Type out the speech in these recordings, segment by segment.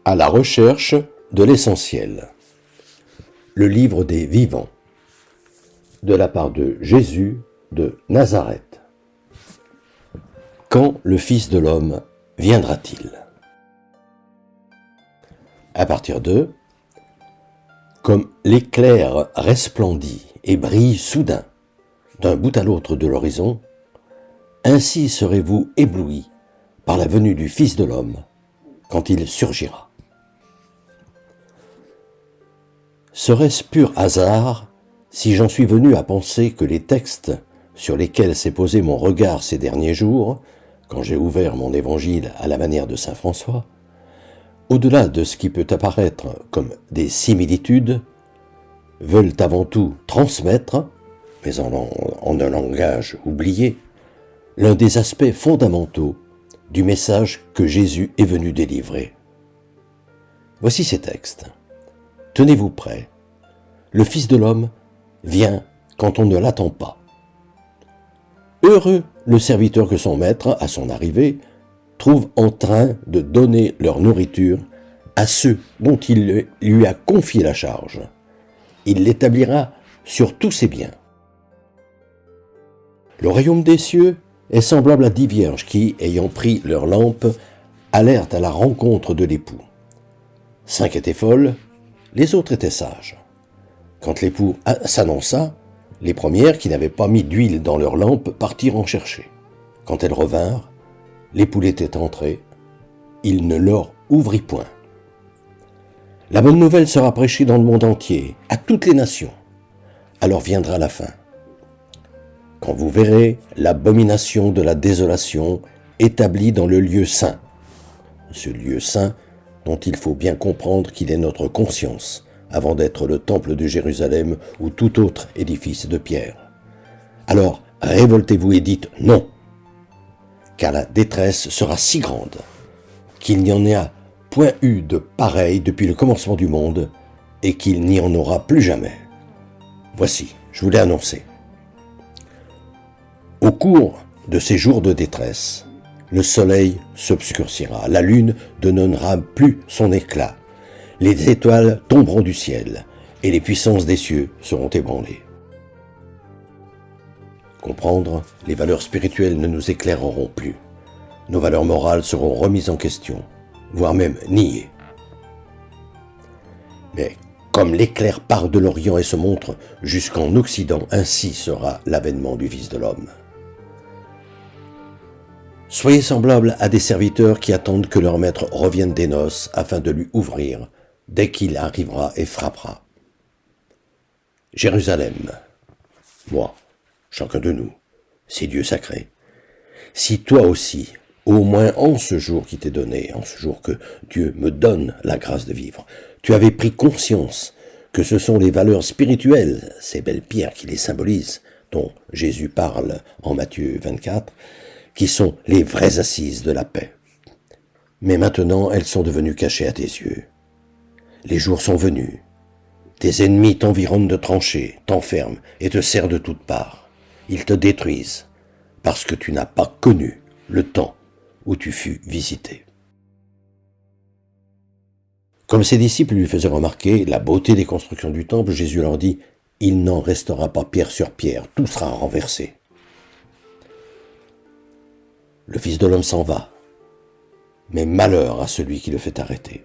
À la recherche de l'essentiel. Le livre des vivants. De la part de Jésus de Nazareth. Quand le Fils de l'homme viendra-t-il? À partir de comme l'éclair resplendit et brille soudain d'un bout à l'autre de l'horizon, ainsi serez-vous éblouis par la venue du Fils de l'homme quand il surgira. Serait-ce pur hasard si j'en suis venu à penser que les textes sur lesquels s'est posé mon regard ces derniers jours, quand j'ai ouvert mon évangile à la manière de saint François, au-delà de ce qui peut apparaître comme des similitudes, veulent avant tout transmettre, mais en un langage oublié, l'un des aspects fondamentaux du message que Jésus est venu délivrer. Voici ces textes. Tenez-vous prêts. Le Fils de l'homme vient quand on ne l'attend pas. Heureux le serviteur que son maître, à son arrivée, trouve en train de donner leur nourriture à ceux dont il lui a confié la charge. Il l'établira sur tous ses biens. Le royaume des cieux est semblable à 10 vierges qui, ayant pris leur lampe, allèrent à la rencontre de l'époux. 5 étaient folles, les autres étaient sages. Quand l'époux s'annonça, les premières qui n'avaient pas mis d'huile dans leur lampe partirent en chercher. Quand elles revinrent, l'époux était entré, il ne leur ouvrit point. La bonne nouvelle sera prêchée dans le monde entier, à toutes les nations. Alors viendra la fin. Quand vous verrez l'abomination de la désolation établie dans le lieu saint, ce lieu saint dont il faut bien comprendre qu'il est notre conscience, avant d'être le temple de Jérusalem ou tout autre édifice de pierre. Alors révoltez-vous et dites non, car la détresse sera si grande qu'il n'y en a point eu de pareil depuis le commencement du monde et qu'il n'y en aura plus jamais. Voici, je vous l'ai annoncé. Au cours de ces jours de détresse, le soleil s'obscurcira, la lune ne donnera plus son éclat, les étoiles tomberont du ciel et les puissances des cieux seront ébranlées. Comprendre, les valeurs spirituelles ne nous éclaireront plus. Nos valeurs morales seront remises en question, voire même niées. Mais comme l'éclair part de l'Orient et se montre jusqu'en Occident, ainsi sera l'avènement du Fils de l'homme. Soyez semblables à des serviteurs qui attendent que leur maître revienne des noces afin de lui ouvrir dès qu'il arrivera et frappera. Jérusalem, moi, chacun de nous, ces dieux sacrés, si toi aussi, au moins en ce jour qui t'est donné, en ce jour que Dieu me donne la grâce de vivre, tu avais pris conscience que ce sont les valeurs spirituelles, ces belles pierres qui les symbolisent, dont Jésus parle en Matthieu 24, qui sont les vraies assises de la paix. Mais maintenant, elles sont devenues cachées à tes yeux. Les jours sont venus. Tes ennemis t'environnent de tranchées, t'enferment et te serrent de toutes parts. Ils te détruisent, parce que tu n'as pas connu le temps où tu fus visité. Comme ses disciples lui faisaient remarquer la beauté des constructions du temple, Jésus leur dit « Il n'en restera pas pierre sur pierre, tout sera renversé. » Le Fils de l'homme s'en va, mais malheur à celui qui le fait arrêter.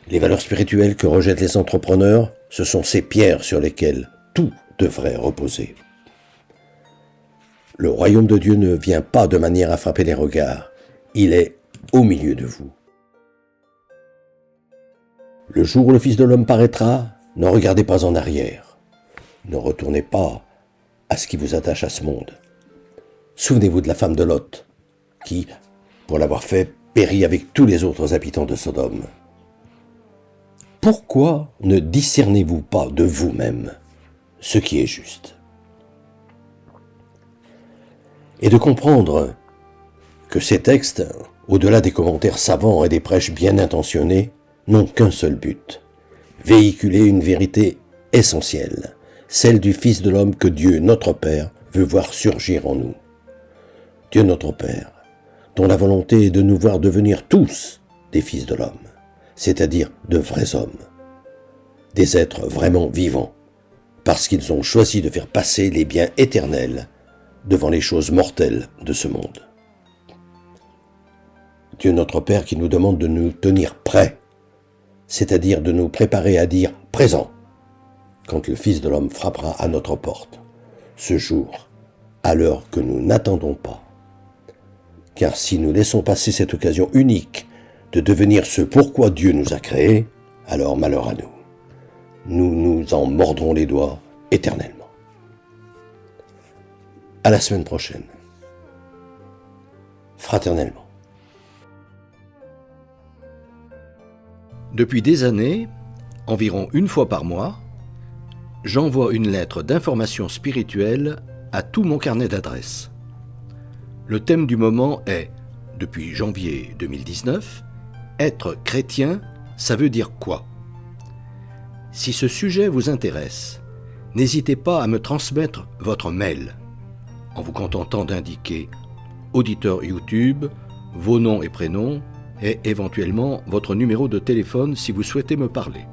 Les valeurs spirituelles que rejettent les entrepreneurs, ce sont ces pierres sur lesquelles tout devrait reposer. Le royaume de Dieu ne vient pas de manière à frapper les regards, il est au milieu de vous. Le jour où le Fils de l'homme paraîtra, ne regardez pas en arrière, ne retournez pas à ce qui vous attache à ce monde. Souvenez-vous de la femme de Lot, qui, pour l'avoir fait, périt avec tous les autres habitants de Sodome. Pourquoi ne discernez-vous pas de vous-même ce qui est juste? Et de comprendre que ces textes, au-delà des commentaires savants et des prêches bien intentionnés, n'ont qu'un seul but, véhiculer une vérité essentielle, celle du Fils de l'homme que Dieu, notre Père, veut voir surgir en nous. Dieu notre Père, dont la volonté est de nous voir devenir tous des fils de l'homme, c'est-à-dire de vrais hommes, des êtres vraiment vivants, parce qu'ils ont choisi de faire passer les biens éternels devant les choses mortelles de ce monde. Dieu notre Père qui nous demande de nous tenir prêts, c'est-à-dire de nous préparer à dire « présent » quand le Fils de l'homme frappera à notre porte, ce jour, à l'heure que nous n'attendons pas. Car si nous laissons passer cette occasion unique de devenir ce pourquoi Dieu nous a créés, alors malheur à nous. Nous nous en mordrons les doigts éternellement. À la semaine prochaine. Fraternellement. Depuis des années, environ une fois par mois, j'envoie une lettre d'information spirituelle à tout mon carnet d'adresses. Le thème du moment est, depuis janvier 2019, être chrétien, ça veut dire quoi ? Si ce sujet vous intéresse, n'hésitez pas à me transmettre votre mail en vous contentant d'indiquer auditeur YouTube, vos noms et prénoms et éventuellement votre numéro de téléphone si vous souhaitez me parler.